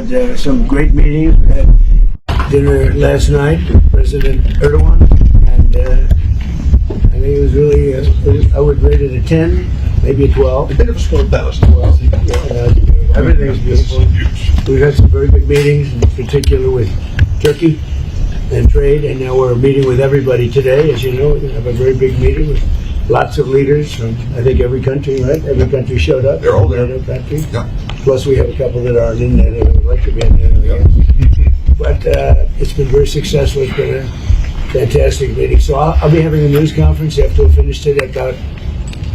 had some great meetings. We had dinner last night with President Erdoğan, and I think it was really, I would rate it a 10, maybe a 12. A bit of a small ballast. Well, everything's beautiful. We've had some very good meetings, in particular with Turkey and trade, and now we're meeting with everybody today. As you know, we're going to have a very big meeting with lots of leaders from, I think, every country, right? Every country showed up. They're all there. NATO country. Yeah. Plus, we have a couple that aren't in NATO that would like to be in NATO. Yeah. But it's been very successful. It's been a fantastic meeting. So I'll be having a news conference after we finished it at about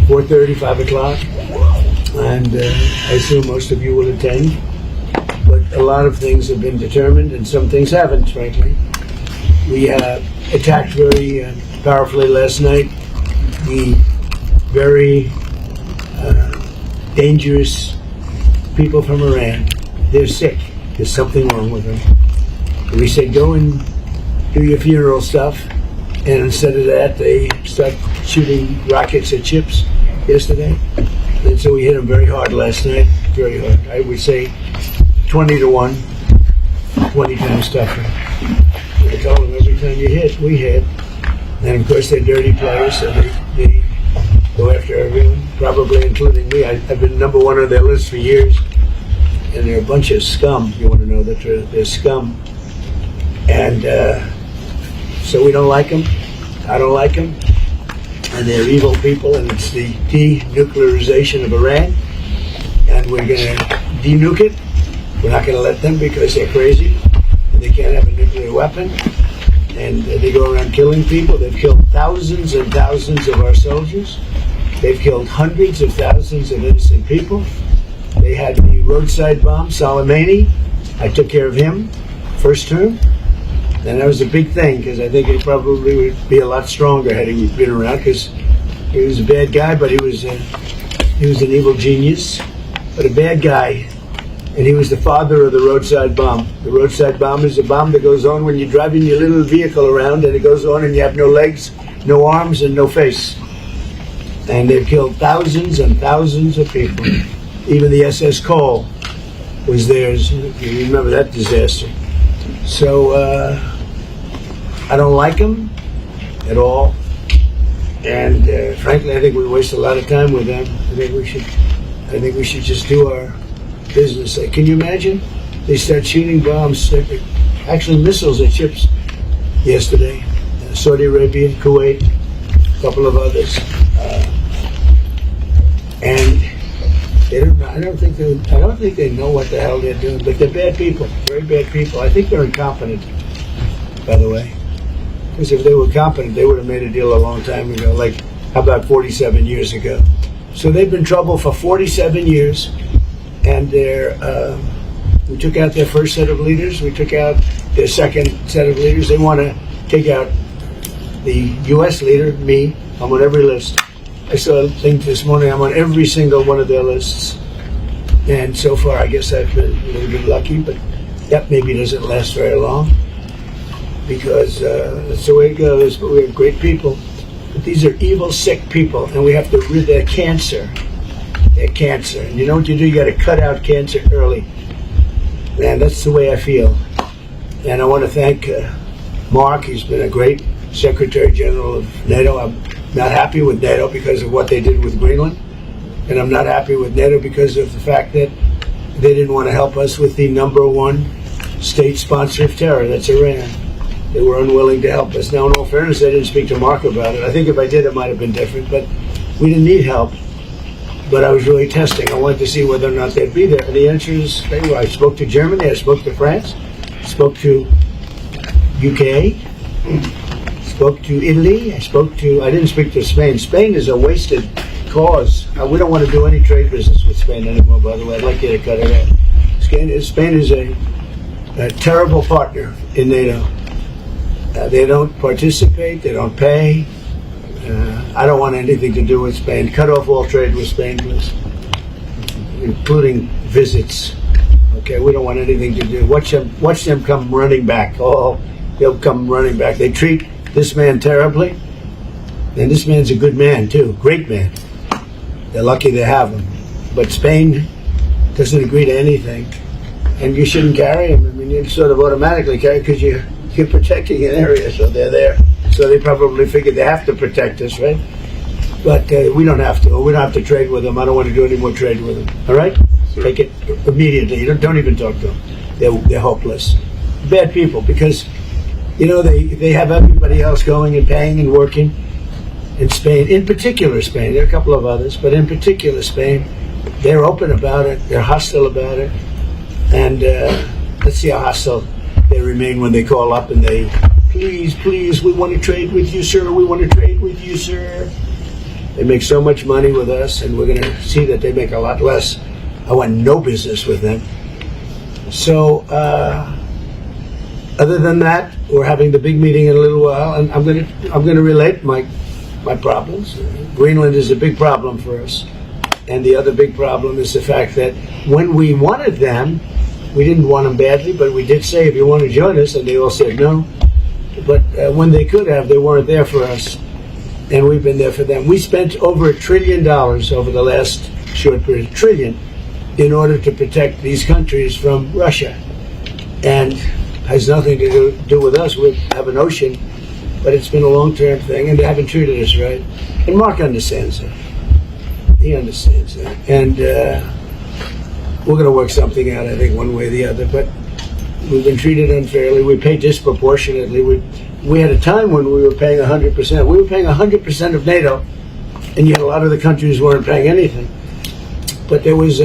4:30, 5 o'clock. And I assume most of you will attend. But a lot of things have been determined, and some things haven't, frankly. We attacked very powerfully last night the very dangerous people from Iran. They're sick. There's something wrong with them. We said, go and do your funeral stuff. And instead of that, they start shooting rockets at ships yesterday. And so we hit them very hard last night. Very hard. I would say 20 to 1, 20 times tougher. I told them every time you hit, we hit. And of course, they're dirty players, so they go after everyone, probably including me. I've been number one on their list for years. And they're a bunch of scum. You want to know that they're scum. And so we don't like them. I don't like them. And they're evil people, and it's the denuclearization of Iran. And we're going to denuke it. We're not going to let them because they're crazy. And they can't have a nuclear weapon. And they go around killing people. They've killed thousands and thousands of our soldiers. They've killed hundreds of thousands of innocent people. They had the roadside bomb, Soleimani. I took care of him, first term. And that was a big thing, because I think he probably would be a lot stronger had he been around, because he was a bad guy, but he was an evil genius, but a bad guy. And he was the father of the roadside bomb. The roadside bomb is a bomb that goes on when you're driving your little vehicle around, and it goes on and you have no legs, no arms, and no face. And they've killed thousands and thousands of people. Even the SS Cole was theirs. You remember that disaster. So I don't like them at all. And frankly, I think we waste a lot of time with them. I think we should just do our business. Can you imagine? They start shooting bombs, actually missiles at ships yesterday. Saudi Arabia, Kuwait, a couple of others. And I don't think they know what the hell they're doing, but they're bad people, very bad people. I think they're incompetent, by the way. Because if they were competent, they would have made a deal a long time ago, like, how about 47 years ago? So they've been in trouble for 47 years, and we took out their first set of leaders, we took out their second set of leaders. They want to take out the U.S. leader, me. I'm on every list. I saw a thing this morning, I'm on every single one of their lists. And so far, I guess I've been a little bit lucky, but that maybe doesn't last very long, because that's the way it goes. But we have great people. But these are evil, sick people, and we have to rid their cancer. Their cancer. And you know what you do? You got to cut out cancer early. Man, that's the way I feel. And I want to thank Mark. He's been a great Secretary General of NATO. I'm not happy with NATO because of what they did with Greenland. And I'm not happy with NATO because of the fact that they didn't want to help us with the number one state sponsor of terror, that's Iran. They were unwilling to help us. Now, in all fairness, I didn't speak to Mark about it. I think if I did, it might have been different, but we didn't need help. But I was really testing. I wanted to see whether or not they'd be there. And the answer is they were. I spoke to Germany, I spoke to France, spoke to UK, spoke to Italy, I didn't speak to Spain. Spain is a wasted cause. We don't want to do any trade business with Spain anymore, by the way. I'd like you to cut it out. Spain is a terrible partner in NATO. They don't participate, they don't pay. I don't want anything to do with Spain. Cut off all trade with Spain, please, including visits. Okay, we don't want anything to do. Watch them come running back. Oh, they'll come running back. They treat this man terribly, and this man's a good man too, great man. They're lucky they have him. But Spain doesn't agree to anything. and you shouldn't carry them. I mean, you sort of automatically carry because you're protecting an area, so they're there. So they probably figured they have to protect us, right? But we don't have to. We don't have to trade with them. I don't want to do any more trade with them. All right? Sure. Take it immediately. You don't even talk to them. They're hopeless. Bad people because, you know, they have everybody else going and paying and working. In Spain, in particular Spain, there are a couple of others, but in particular Spain, they're open about it. They're hostile about it. And let's see how hostile they remain when they call up and they, please, we want to trade with you, sir. We want to trade with you, sir. They make so much money with us, and we're going to see that they make a lot less. I want no business with them. So, other than that, we're having the big meeting in a little while, and I'm going to relate my problems. Greenland is a big problem for us, and the other big problem is the fact that when we wanted them, we didn't want them badly, but we did say, if you want to join us, and they all said no. But when they could have, they weren't there for us, and we've been there for them. We spent over $1 trillion over the last short period, $1 trillion, in order to protect these countries from Russia, and has nothing to do with us. We have an ocean, but it's been a long-term thing, and they haven't treated us right. And Mark understands that. He understands that, and we're going to work something out, I think, one way or the other. But we've been treated unfairly. We pay disproportionately. We had a time when we were paying 100%. We were paying 100% of NATO, and yet a lot of the countries weren't paying anything. But there was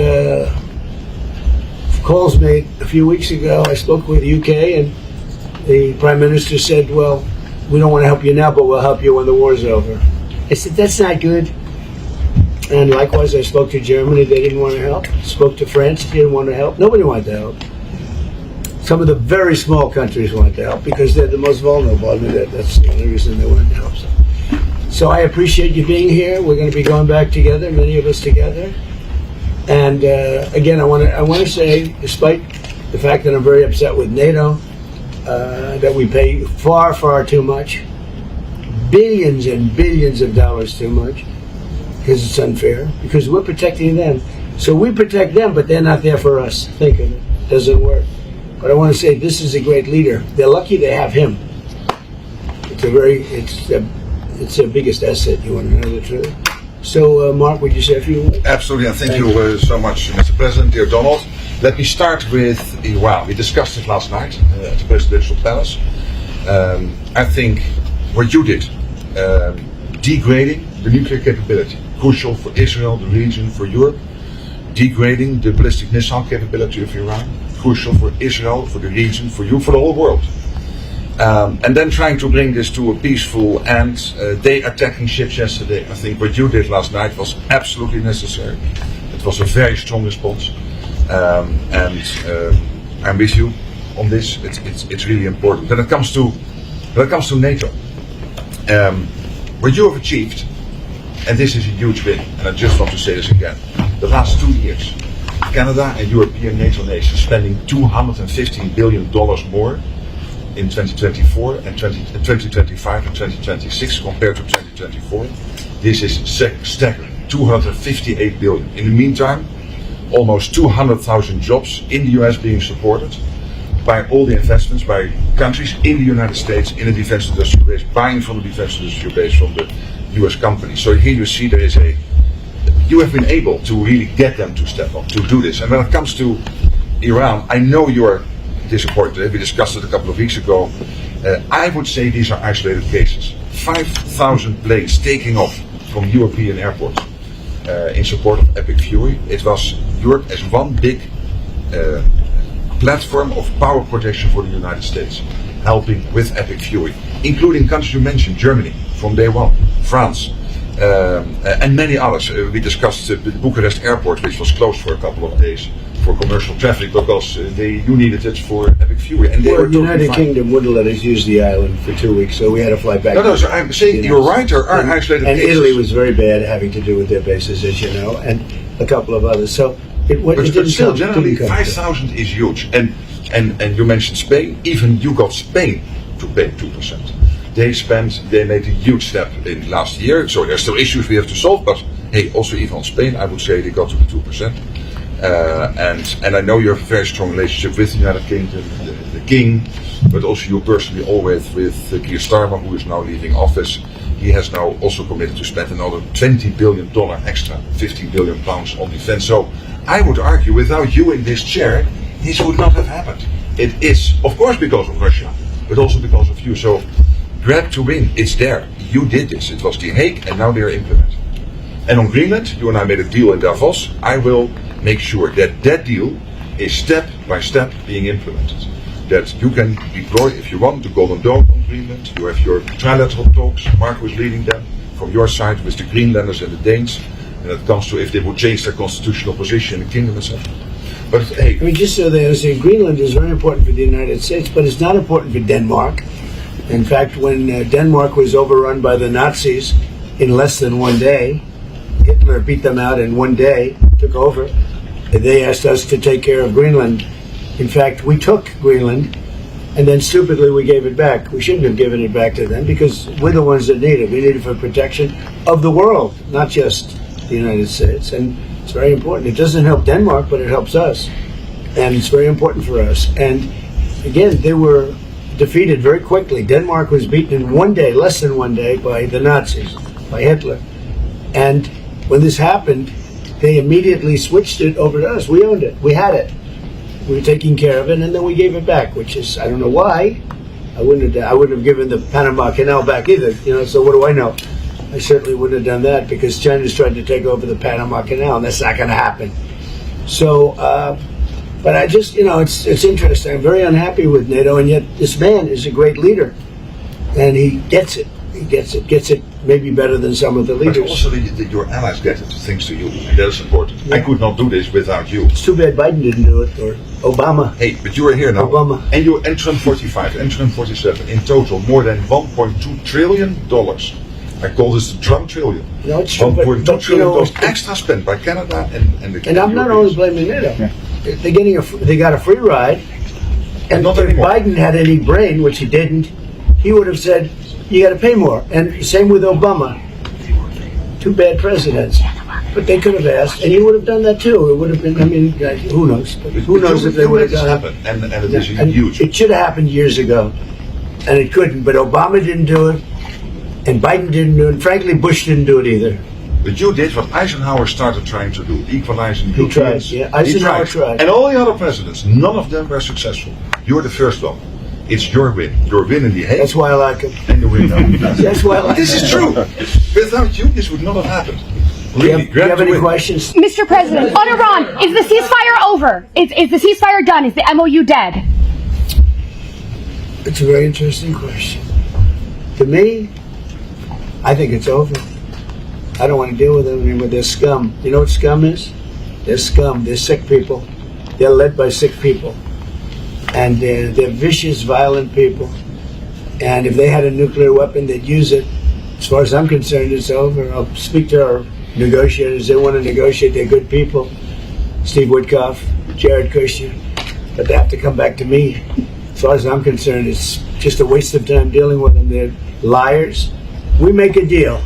calls made a few weeks ago. I spoke with the UK, and the Prime Minister said, well, we don't want to help you now, but we'll help you when the war's over. I said, that's not good. And likewise, I spoke to Germany. They didn't want to help. Spoke to France. They didn't want to help. Nobody wanted to help. Some of the very small countries wanted to help because they're the most vulnerable. I mean, that's the only reason they wanted to help. So I appreciate you being here. We're going to be going back together, many of us together. And again, I want to say, despite the fact that I'm very upset with NATO, that we pay far, far too much, billions and billions of dollars too much, because it's unfair, because we're protecting them. So we protect them, but they're not there for us. Think of it. Doesn't work. But I want to say this is a great leader. They're lucky they have him. It's their biggest asset, you want to know the truth. So, Mark, would you say a few words? Absolutely, and thank you so much, Mr. President, dear Donald. Let me start with Iran. We discussed it last night at the Presidential Palace. I think what you did, degrading the nuclear capability, crucial for Israel, the region, for Europe, degrading the ballistic missile capability of Iran, crucial for Israel, for the region, for you, for the whole world. And then trying to bring this to a peaceful end. They attacking ships yesterday. I think what you did last night was absolutely necessary. It was a very strong response, and I'm with you on this. It's really important. When it comes to NATO, what you have achieved, and this is a huge win. And I just want to say this again: the last 2 years, Canada and European NATO nations spending $215 billion more in 2024 and 2025 and 2026 compared to 2024. This is staggering. 258 billion. In the meantime, almost 200,000 jobs in the US being supported by all the investments by countries in the United States in the defense industrial base, buying from the defense industrial base from the US companies. So here you see you have been able to really get them to step up, to do this. And when it comes to Iran, I know you're disappointed. We discussed it a couple of weeks ago. I would say these are isolated cases. 5,000 planes taking off from European airports in support of Epic Fury. It was Europe as one big platform of power projection for the United States, helping with Epic Fury, including countries you mentioned, Germany from day one, France, and many others. We discussed the Bucharest airport, which was closed for a couple of days for commercial traffic because you needed it for Epic Fury. And the United Kingdom wouldn't let us use the island for 2 weeks, so we had to fly back. No, so I'm saying you're right, there are isolated cases. And Italy was very bad having to do with their bases, as you know, and a couple of others. So but still, generally, 5,000 is huge. And you mentioned Spain. Even you got Spain to pay 2%. They made a huge step in last year. So there's still issues we have to solve. But hey, also even on Spain, I would say they got to the 2%. And I know you have a very strong relationship with the United Kingdom, the King, but also you personally always with Keir Starmer, who is now leaving office. He has now also committed to spend another $20 billion extra, 50 billion pounds on defense. So I would argue without you in this chair, this would not have happened. It is, of course, because of Russia, but also because of you. So grab to win, it's there. You did this. It was The Hague, and now they are implementing. And on Greenland, you and I made a deal in Davos. I will make sure that that deal is step by step being implemented. That you can deploy, if you want, the Golden Dome on Greenland. You have your trilateral talks. Mark was leading them from your side with the Greenlanders and the Danes. And it comes to if they would change their constitutional position in the kingdom, etc. But hey, I mean, just so they understand, Greenland is very important for the United States, but it's not important for Denmark. In fact, when Denmark was overrun by the Nazis in less than one day, Hitler beat them out in one day, took over. They asked us to take care of Greenland. In fact, we took Greenland, and then stupidly we gave it back. We shouldn't have given it back to them because we're the ones that need it. We need it for protection of the world, not just the United States. And it's very important. It doesn't help Denmark, but it helps us. And it's very important for us. And again, they were defeated very quickly. Denmark was beaten in one day, less than one day, by the Nazis, by Hitler. And when this happened, they immediately switched it over to us. We owned it. We had it. We were taking care of it, and then we gave it back, which is, I don't know why. I wouldn't have given the Panama Canal back either, so what do I know? I certainly wouldn't have done that because China's trying to take over the Panama Canal, and that's not going to happen. So, but I just, it's interesting. I'm very unhappy with NATO, and yet this man is a great leader, and he gets it. He gets it maybe better than some of the leaders. But also your allies get it, thanks to you. That is important. Yeah. I could not do this without you. It's too bad Biden didn't do it, or Obama. Hey, but you are here now. Obama. And you're Trump 45, and Trump 47. In total, more than $1.2 trillion. I call this the Trump trillion. No, it's true. $1.2 trillion extra spent by Canada and the And I'm not only blaming NATO. Yeah. They got a free ride. And not if anymore. Biden had any brain, which he didn't, he would have said, you got to pay more. And same with Obama. Two bad presidents. But they could have asked, and he would have done that too. It would have been, who knows? But who knows if they would have done it. And it is huge. It should have happened years ago. And it couldn't. But Obama didn't do it. And Biden didn't do it. And frankly, Bush didn't do it either. But you did what Eisenhower started trying to do, equalizing He tried, yeah. Eisenhower tried. And all the other presidents, none of them were successful. You're the first one. It's your win. Your win in The Hague. That's why I like him. And you win now. That's why I like him. This is true. Without you, this would not have happened. Really, do you have any questions? Mr. President, on Iran, is the ceasefire over? Is the ceasefire done? Is the MOU dead? It's a very interesting question. To me, I think it's over. I don't want to deal with them anymore. They're scum. You know what scum is? They're scum. They're sick people. They're led by sick people. And they're vicious, violent people. And if they had a nuclear weapon, they'd use it. As far as I'm concerned, it's over. I'll speak to our negotiators. They want to negotiate. They're good people. Steve Witkoff, Jared Kushner. But they have to come back to me. As far as I'm concerned, it's just a waste of time dealing with them. They're liars. We make a deal.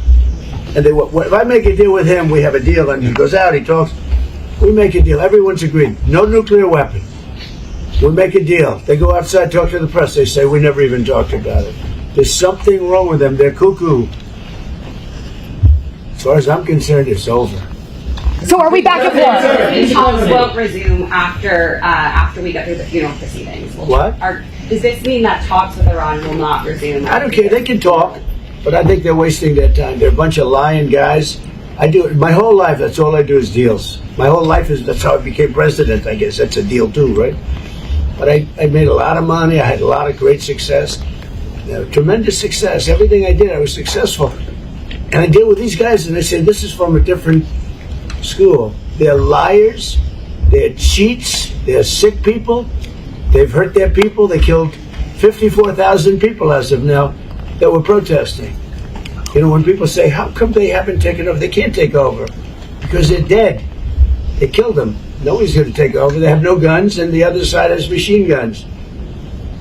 And if I make a deal with him, we have a deal. And he goes out, he talks. We make a deal. Everyone's agreed. No nuclear weapon. We make a deal. They go outside, talk to the press. They say, we never even talked about it. There's something wrong with them. They're cuckoo. As far as I'm concerned, it's over. So are we back at war? Talks won't resume after we get through the funeral proceedings. What? Does this mean that talks with Iran will not resume? I don't care. They can talk, but I think they're wasting their time. They're a bunch of lying guys. I do it my whole life. That's all I do is deals. My whole life that's how I became president. I guess that's a deal too, right? But I made a lot of money. I had a lot of great success, tremendous success. Everything I did, I was successful. And I deal with these guys, and they say this is from a different school. They're liars. They're cheats. They're sick people. They've hurt their people. They killed 54,000 people as of now that were protesting. When people say, how come they haven't taken over? They can't take over because they're dead. They killed them. Nobody's going to take over. They have no guns, and the other side has machine guns.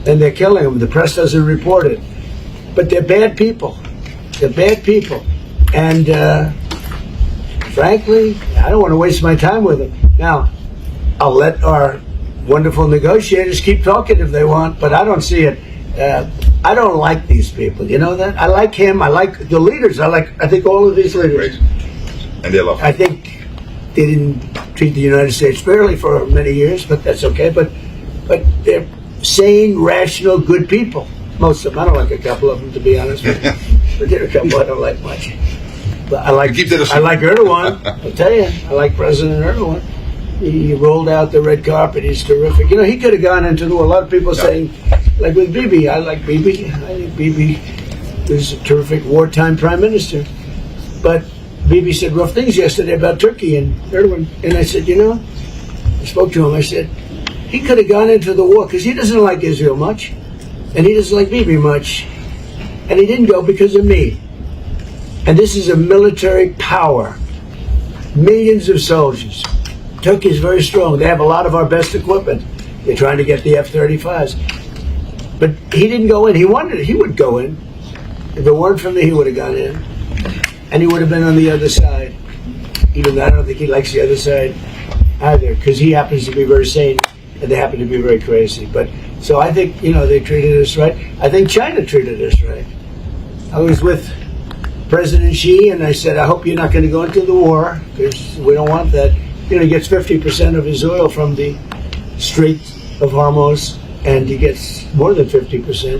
And they're killing them. The press doesn't report it. But they're bad people. They're bad people. And frankly, I don't want to waste my time with them. Now, I'll let our wonderful negotiators keep talking if they want, but I don't see it. I don't like these people. You know that? I like him. I like the leaders. I think all of these leaders. Great. And they love I think they didn't treat the United States fairly for many years, but that's okay. But they're sane, rational, good people. Most of them. I don't like a couple of them, to be honest with you. But there are a couple I don't like much. But I like Erdoğan. I'll tell you, I like President Erdoğan. He rolled out the red carpet. He's terrific. You know, he could have gone into the war. A lot of people saying, like with Bibi, I like Bibi. I think Bibi is a terrific wartime prime minister. But Bibi said rough things yesterday about Turkey and Erdogan. And I said, you know, I spoke to him. I said, he could have gone into the war because he doesn't like Israel much. And he doesn't like Bibi much. And he didn't go because of me. And this is a military power. Millions of soldiers. Turkey is very strong. They have a lot of our best equipment. They're trying to get the F-35s. But he didn't go in. He wanted it. He would go in. If it weren't for me, he would have gone in. And he would have been on the other side. Even though I don't think he likes the other side either, because he happens to be very sane and they happen to be very crazy. But so I think, you know, they treated us right. I think China treated us right. I was with President Xi and I said, I hope you're not going to go into the war because we don't want that. You know, he gets 50% of his oil from the Strait of Hormuz, and he gets more than 50%.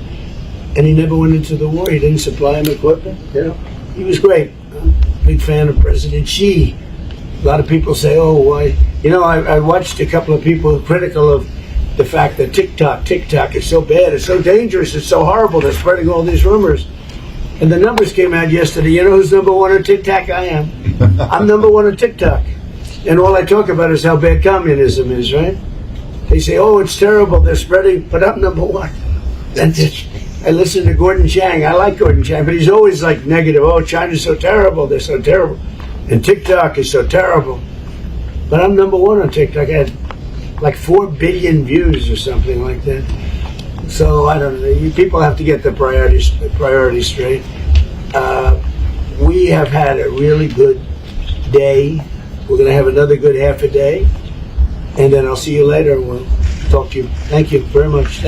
And he never went into the war. He didn't supply him equipment. You know, he was great. I'm a big fan of President Xi. A lot of people say, "Oh, why?" You know, I watched a couple of people critical of the fact that TikTok is so bad, it's so dangerous, it's so horrible. They're spreading all these rumors. And the numbers came out yesterday. You know who's number one on TikTok? I am. I'm number one on TikTok. And all I talk about is how bad communism is, right? They say, oh, it's terrible, they're spreading, but I'm number one. I listen to Gordon Chang. I like Gordon Chang, but he's always like negative. Oh, China's so terrible, they're so terrible. And TikTok is so terrible. But I'm number one on TikTok. I had like 4 billion views or something like that. So, I don't know. People have to get the priorities straight. We have had a really good day. We're going to have another good half a day, and then I'll see you later and we'll talk to you. Thank you very much.